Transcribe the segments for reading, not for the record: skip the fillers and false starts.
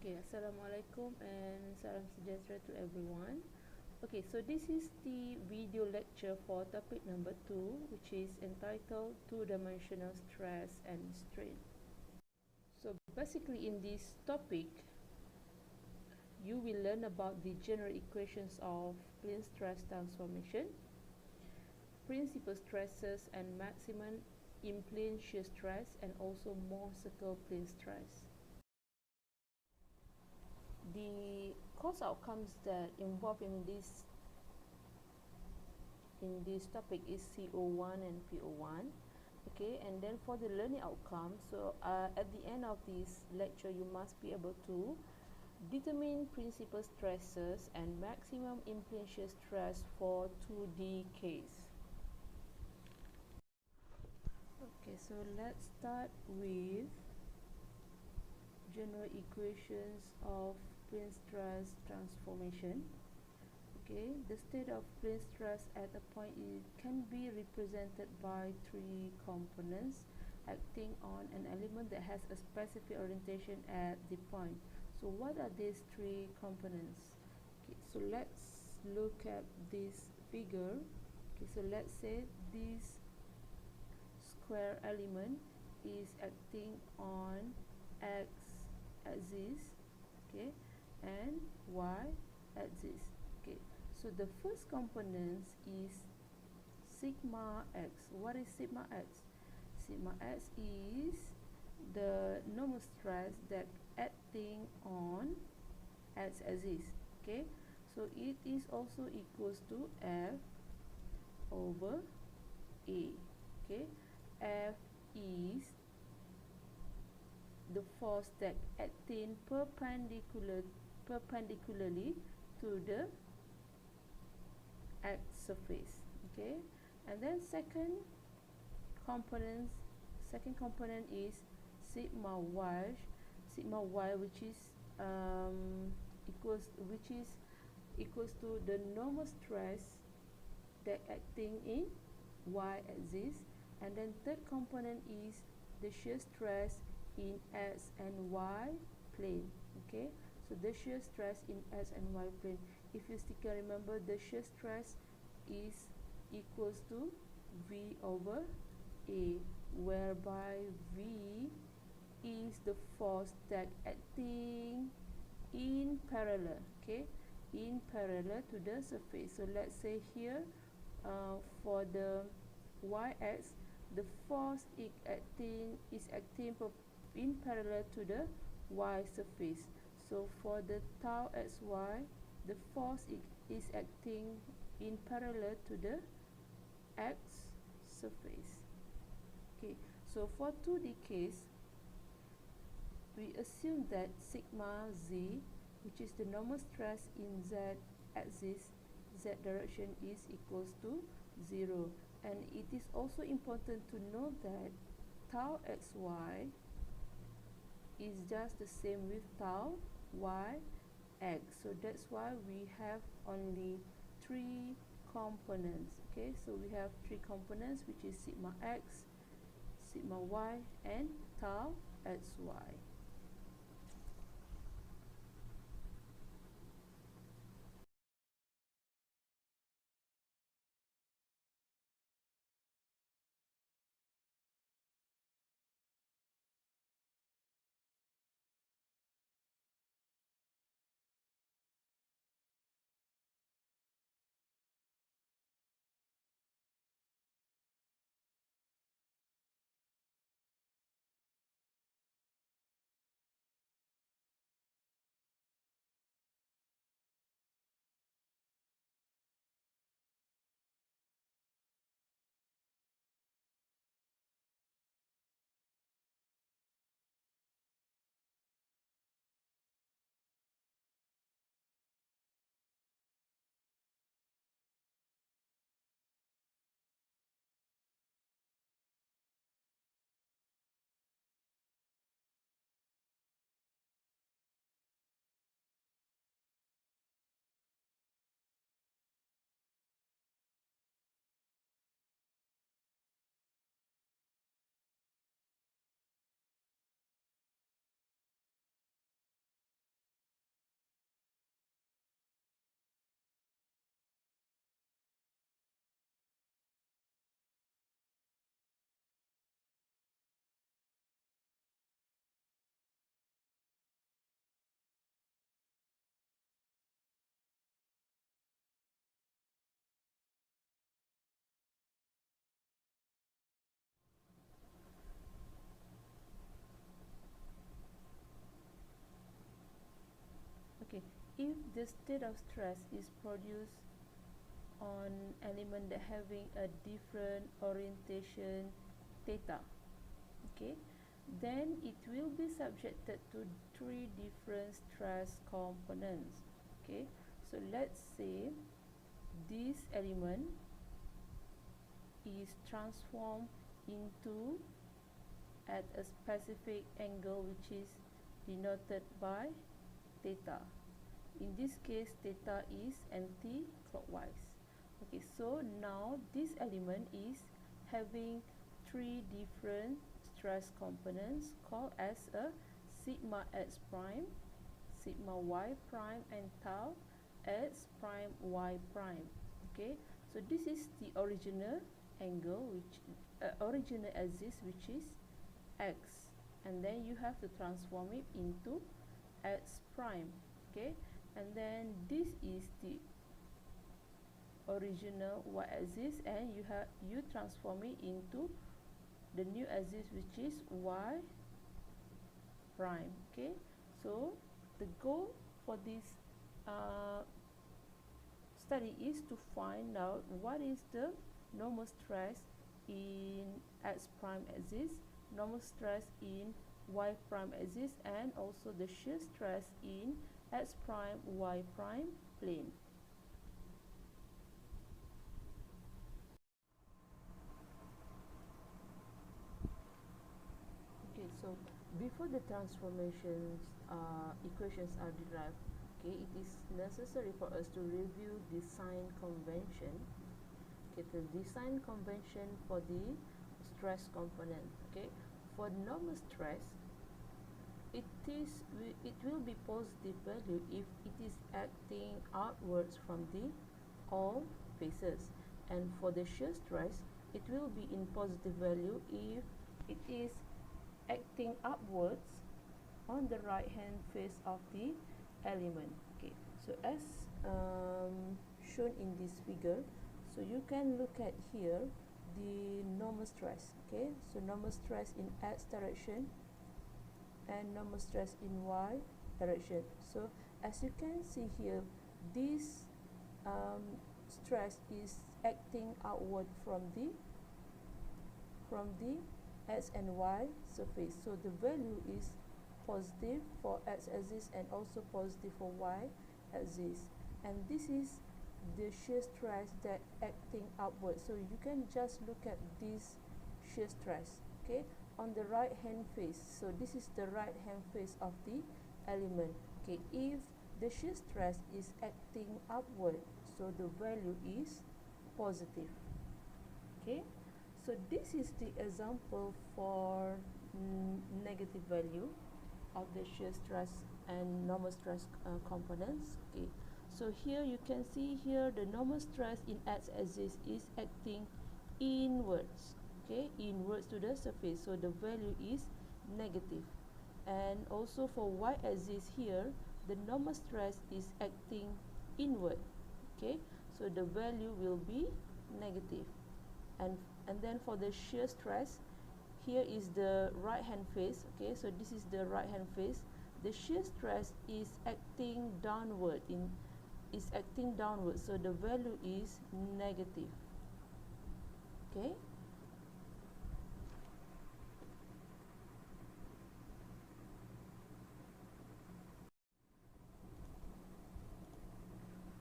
Okay, Assalamualaikum and salam sejahtera to everyone. Okay, so this is the video lecture for topic number 2, which is entitled Two-Dimensional Stress and Strain. So basically in this topic, you will learn about the general equations of plane stress transformation, principal stresses and maximum in-plane shear stress, and also Mohr-Circle plane stress. The course outcomes that involved in this topic is CO1 and PO1. Okay, and then for the learning outcome, so at the end of this lecture you must be able to determine principal stresses and maximum in-plane shear stress for 2D case. Okay, so let's start with general equations of plane stress transformation. Okay, the state of plane stress at a point can be represented by three components acting on an element that has a specific orientation at the point. So what are these three components? Okay, so let's look at this figure. Okay, so let's say this square element is acting on x axis, okay, and y axis. Okay, so the first component is sigma x. What is sigma x? Sigma x is the normal stress that acting on x axis. Okay, so it is also equals to F over A. Okay, F is the force that acting perpendicularly to the x surface. Okay, and then second component is sigma y, which is equals to the normal stress that acting in y axis, and then third component is the shear stress in x and y plane. Okay, so the shear stress in x and y plane, if you still can remember, the shear stress is equals to V over A, whereby V is the force that acting in parallel, okay, in parallel to the surface. So let's say here for the y-axis, the force is acting in parallel to the y surface. So for the tau xy, the force is acting in parallel to the x surface. Okay, so for 2D case, we assume that sigma z, which is the normal stress in z axis, z direction, is equals to 0. And it is also important to know that tau xy is just the same with tau y x. So that's why we have only three components. Okay, so we have three components, which is sigma x, sigma y, and tau xy. if the state of stress is produced on element that having a different orientation theta, okay, then it will be subjected to three different stress components. Okay, so let's say this element is transformed into at a specific angle which is denoted by theta. In this case, theta is anti-clockwise. Okay, so now this element is having three different stress components called as a sigma x prime, sigma y prime, and tau x prime y prime. Okay, so this is the original angle, which original axis, which is x, and then you have to transform it into x prime. Okay, and then this is the original y-axis, and you transform it into the new axis, which is y prime. Okay, so the goal for this study is to find out what is the normal stress in x prime axis, normal stress in y prime axis, and also the shear stress in x prime y prime plane. Okay, so before the transformations equations are derived, okay, it is necessary for us to review the sign convention. Okay, the design convention for the stress component. Okay, for normal stress, it will be positive value if it is acting outwards from the all faces, and for the shear stress, it will be in positive value if it is acting upwards on the right hand face of the element. Okay, so as shown in this figure, so you can look at here the normal stress. Okay, so normal stress in x direction and normal stress in y direction. So as you can see here, this stress is acting outward from the x and y surface. So the value is positive for x axis and also positive for y axis, and this is the shear stress that acting upward. So you can just look at this shear stress, okay, on the right hand face. So this is the right hand face of the element. Okay, if the shear stress is acting upward, so the value is positive. Okay, so this is the example for negative value of the shear stress and normal stress components. Okay, so here you can see here the normal stress in x-axis is acting inwards, okay, inwards to the surface, so the value is negative. And also for y-axis here, the normal stress is acting inward, okay, so the value will be negative. And then for the shear stress, here is the right hand face. Okay, so this is the right hand face. The shear stress is acting downward, so the value is negative. Okay,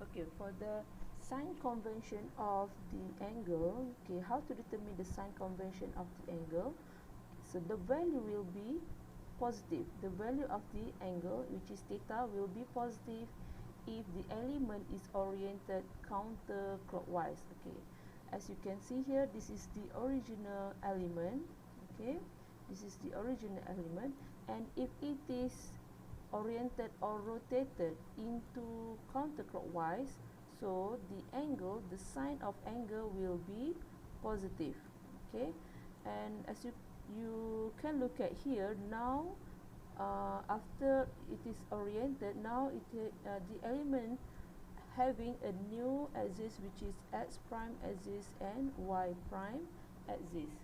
okay, for the sign convention of the angle, okay, how to determine the sign convention of the angle? So the value will be positive. The value of the angle, which is theta, will be positive if the element is oriented counterclockwise. Okay, as you can see here, this is the original element. Okay, this is the original element, and if it is oriented or rotated into counterclockwise, so the angle, the sign of angle will be positive. Okay, and as you can look at here now, after it is oriented, now the element having a new axis, which is x prime axis and y prime axis.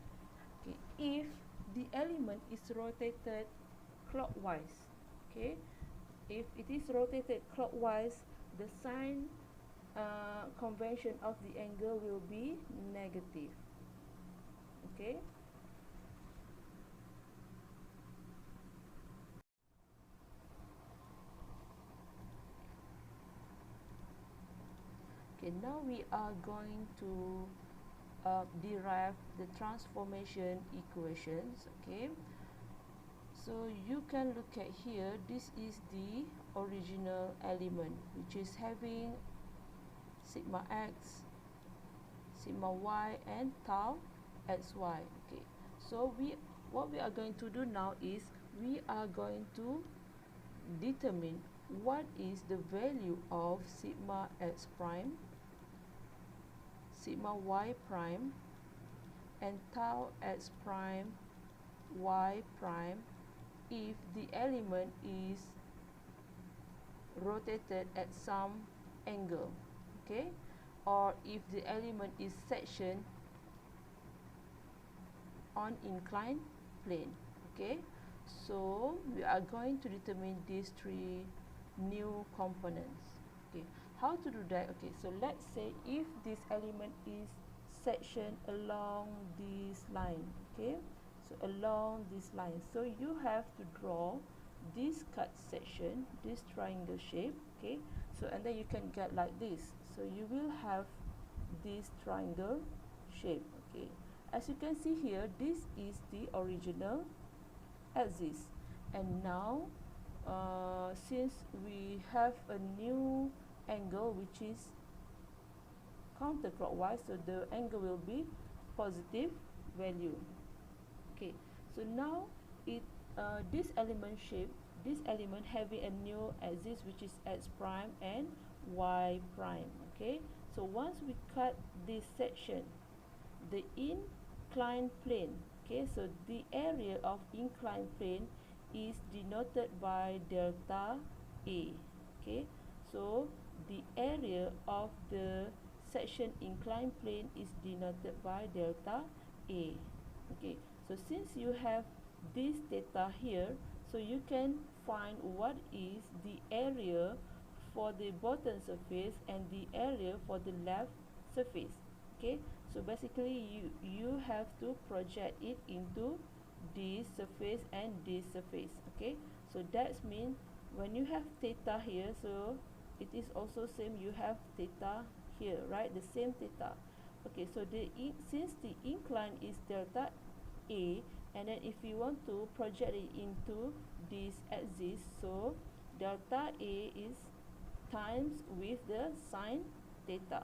Okay, if the element is rotated clockwise, okay, If it is rotated clockwise, the sign convention of the angle will be negative. Okay. Okay, now we are going to derive the transformation equations. Okay, so you can look at here, this is the original element, which is having sigma x, sigma y, and tau xy. Okay, so what we are going to do now is we are going to determine what is the value of sigma x prime, sigma y prime, and tau x prime y prime if the element is rotated at some angle, okay, or if the element is sectioned on inclined plane. Okay, so we are going to determine these three new components. Okay, how to do that? Okay, so let's say if this element is sectioned along this line. Okay, so along this line, so you have to draw this cut section, this triangle shape. Okay, so and then you can get like this, so you will have this triangle shape. Okay, as you can see here, this is the original axis, and now since we have a new angle which is counterclockwise, so the angle will be positive value. Okay, so now this element shape, this element having a new axis which is x prime and y prime. Okay, so once we cut this section, the inclined plane, okay, so the area of inclined plane is denoted by delta A. Okay, so the area of the section inclined plane is denoted by delta A. Okay, so since you have this theta here, so you can find what is the area for the bottom surface and the area for the left surface. Okay, so basically you have to project it into this surface and this surface. Okay, so that's mean when you have theta here, so it is also same, you have theta here, right? The same theta. Okay, so since the incline is delta A, and then if you want to project it into this axis, so delta A is times with the sine theta.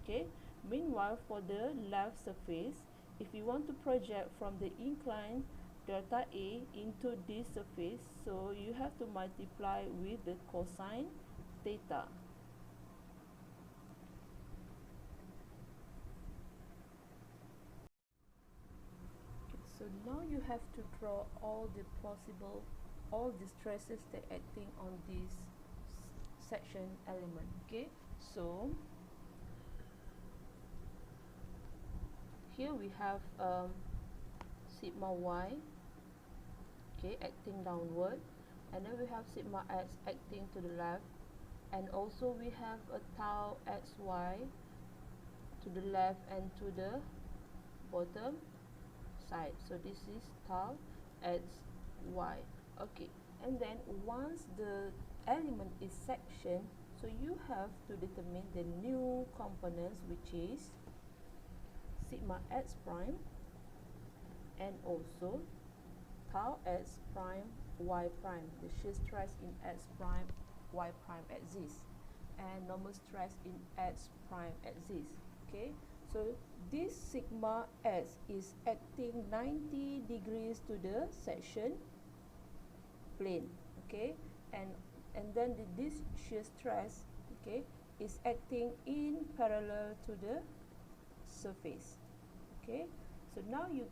Okay, meanwhile for the left surface, if you want to project from the incline delta A into this surface, so you have to multiply with the cosine theta. So now you have to draw all the stresses that acting on this section element. Okay, so here we have sigma y, okay, acting downward, and then we have sigma x acting to the left, and also we have a tau xy to the left and to the bottom side. So this is tau xy. Okay, and then once the element is sectioned, so you have to determine the new components, which is sigma x prime and also tau x prime y prime, the shear stress in x prime y prime axis, and normal stress in x prime axis. Okay, so this sigma x is acting 90 degrees to the section plane. Okay, and then this shear stress, okay, is acting in parallel to the surface. Okay, so now you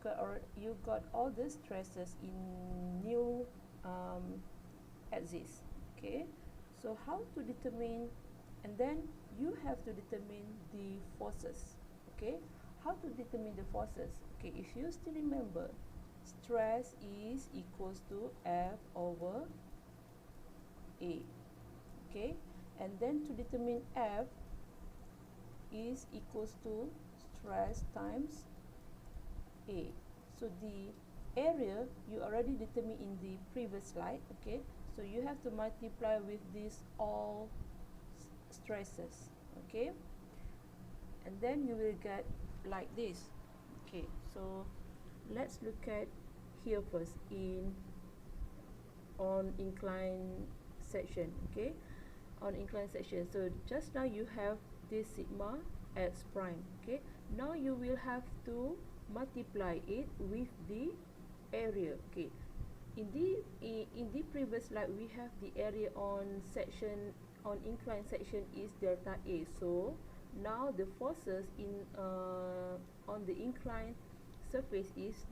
got all the stresses in new axis. Okay, so how to determine, and then you have to determine the forces. Okay, how to determine the forces? Okay, if you still remember, stress is equals to F over A. Okay, and then to determine F is equals to stress times A. So the area you already determined in the previous slide. Okay, so you have to multiply with these all stresses. Okay, and then you will get like this. Okay, so let's look at here first in on incline section. Okay, on incline section, so just now you have this sigma x prime. Okay, now you will have to multiply it with the area. Okay, in the previous slide we have the area on section on incline section is delta A. So now the forces in on the incline surface is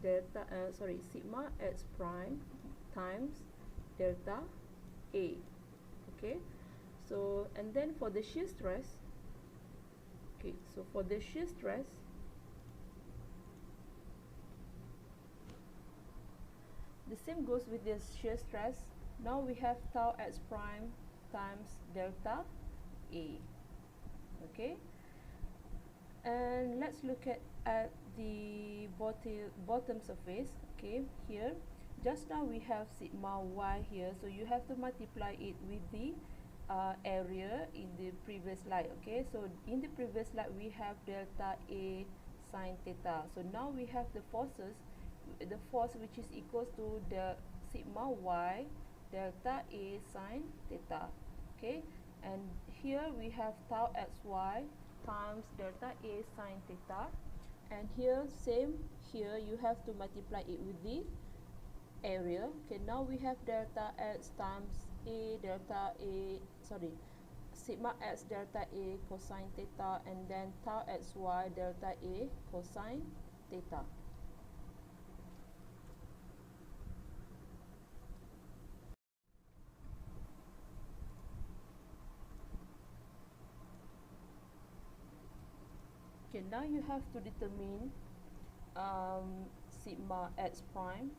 sigma x prime times delta A. Okay, so and then for the shear stress, okay, so for the shear stress, the same goes with the shear stress. Now we have tau x prime times delta A. Okay, and let's look at the bottom surface. Okay, here just now we have sigma y here, so you have to multiply it with the area in the previous slide. Okay, so in the previous slide we have delta A sine theta. So now we have the forces, the force which is equals to the sigma y delta A sine theta. Okay, and here we have tau xy times delta A sine theta, and here same, here you have to multiply it with the area. Okay, now we have delta x times A delta A, sigma x delta A cosine theta, and then tau xy delta A cosine theta. Okay, now you have to determine sigma x prime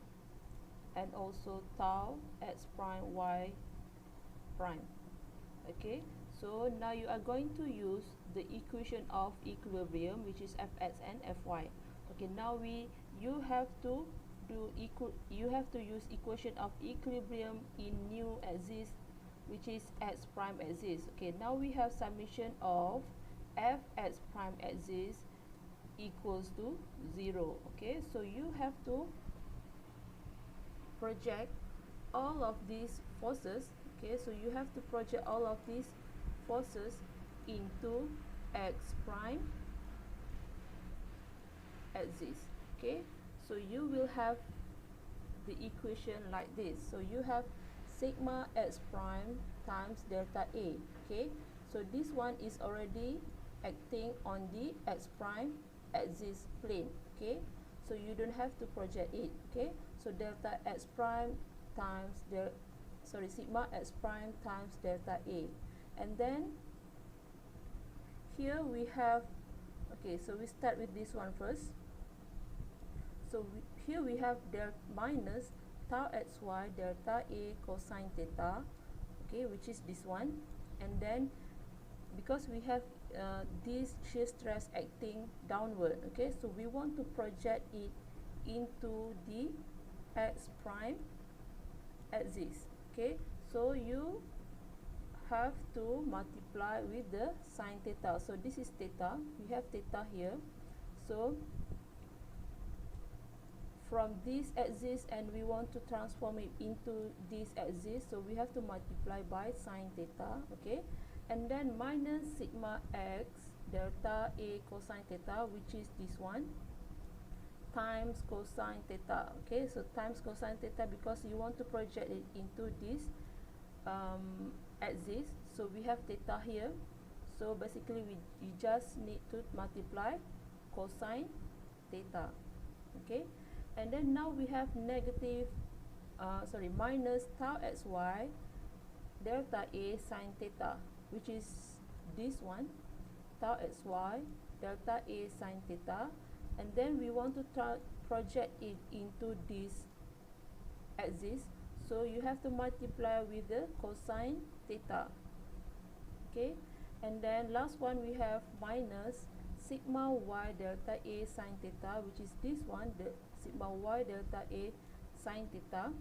and also tau x prime y prime. Okay, so now you are going to use the equation of equilibrium, which is fx and fy. Okay, now you have to use equation of equilibrium in new axis, which is x prime axis. Okay, now we have summation of fx prime axis equals to 0. Okay, so you have to project all of these forces. Okay, so you have to project all of these forces into x prime axis. Okay, so you will have the equation like this. So you have sigma x prime times delta A. Okay, so this one is already acting on the x prime axis plane. Okay, so you don't have to project it. Okay, so delta x prime times sigma x prime times delta A, and then here we have, okay, so we start with this one first. So here we have minus tau xy delta A cosine theta, okay, which is this one, and then because we have this shear stress acting downward, okay, so we want to project it into the x prime axis. Okay, so you have to multiply with the sine theta. So this is theta, we have theta here, so from this axis, and we want to transform it into this axis, so we have to multiply by sine theta. Okay, and then minus sigma x delta A cosine theta, which is this one, times cosine theta. Okay, so times cosine theta because you want to project it into this axis, so we have theta here, so basically you just need to multiply cosine theta. Okay, and then now we have minus tau xy delta A sine theta, which is this one, tau xy delta A sine theta, and then we want to project it into this axis, so you have to multiply with the cosine theta. Okay, and then last one we have minus sigma y delta a sine theta, which is this one, the sigma y delta a sine theta.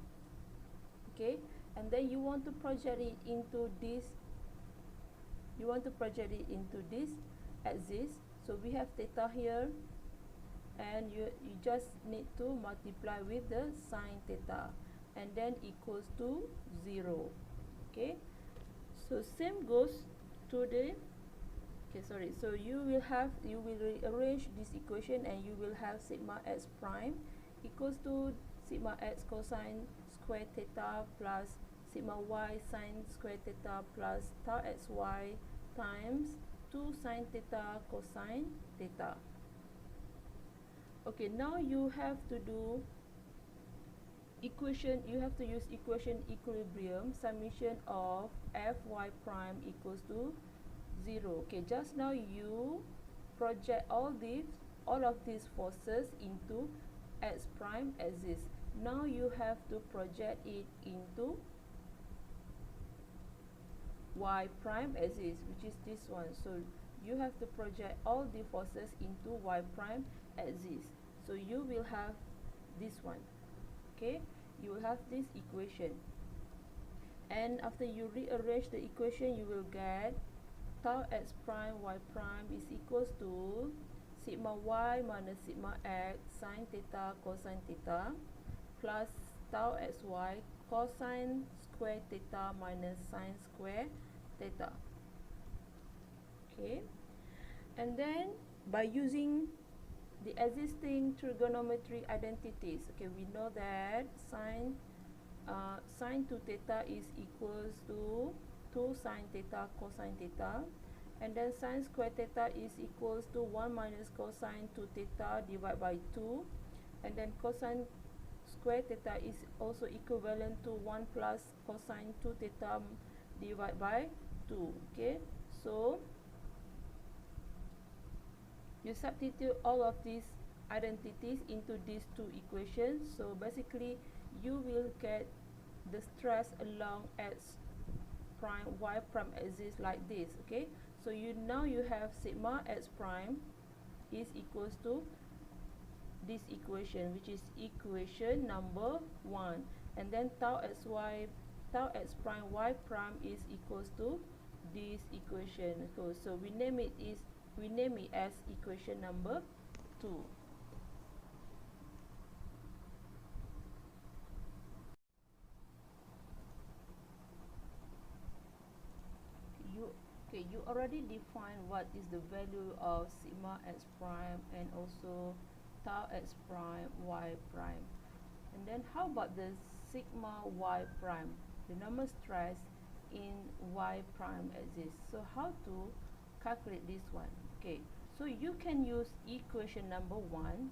Okay, and then you want to project it into this, axis. So we have theta here, and you just need to multiply with the sine theta, and then equals to 0. Okay, so same goes to the, so you will rearrange this equation, and you will have sigma x prime equals to sigma x cosine square theta plus sigma y sine square theta plus tau xy times 2 sine theta cosine theta. Okay, now you have to do equation, you have to use equation equilibrium, summation of fy prime equals to 0. Okay, just now you project all of these forces into x prime axis. Now you have to project it into y prime axis, which is this one. So you have to project all the forces into y prime axis. So you will have this one. Okay, you will have this equation, and after you rearrange the equation, you will get tau x prime y prime is equals to sigma y minus sigma x sine theta cosine theta plus tau xy cosine square theta minus sine square theta. Okay, and then by using the existing trigonometry identities, okay, we know that sine 2 theta is equals to 2 sine theta cosine theta, and then sine square theta is equals to 1 minus cosine 2 theta divided by 2, and then cosine square theta is also equivalent to 1 plus cosine 2 theta divided by 2. Okay, so you substitute all of these identities into these two equations. So basically you will get the stress along x prime y prime axis like this. Okay, so now you have sigma x prime is equals to this equation, which is equation number 1, and then tau x prime y prime is equals to this equation. So we name it as equation number 2. You already define what is the value of sigma x prime and also tau x prime y prime. And then how about the sigma y prime, the normal stress in y prime axis? So how to calculate this one? Okay, so you can use equation number 1.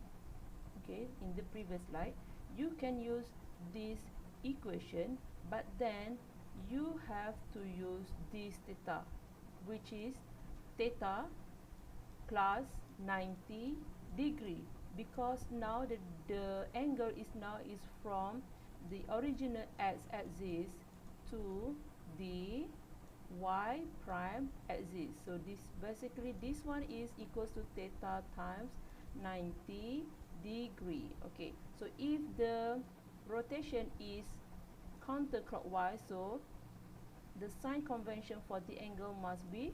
Okay, in the previous slide you can use this equation, but then you have to use this theta, which is theta plus 90 degree, because now the angle is from the original x-axis to the y prime axis. So this one is equals to theta times 90 degree. Okay, so if the rotation is counterclockwise, so the sign convention for the angle must be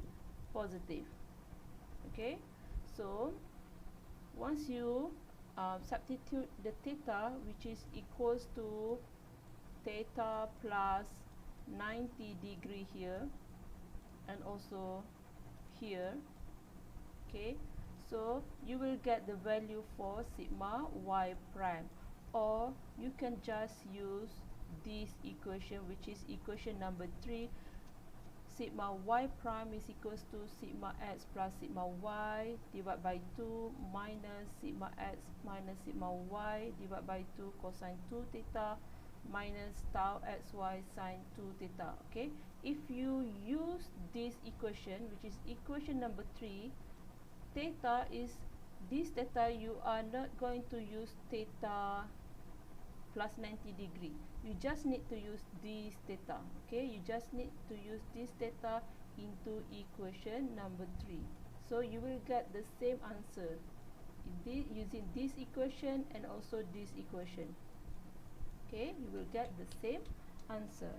positive. Okay, so once you substitute the theta, which is equals to theta plus 90 degree here and also here, okay, so you will get the value for sigma y prime, or you can just use this equation, which is equation number 3. Sigma y prime is equals to sigma x plus sigma y divided by 2 minus sigma x minus sigma y divided by 2 cosine 2 theta minus tau xy sine 2 theta. Okay, if you use this equation, which is equation number 3, theta is this theta, you are not going to use theta plus 90 degree. You just need to use this theta. Okay, you just need to use this theta into equation number 3. So you will get the same answer using this equation and also this equation. Okay, you will get the same answer.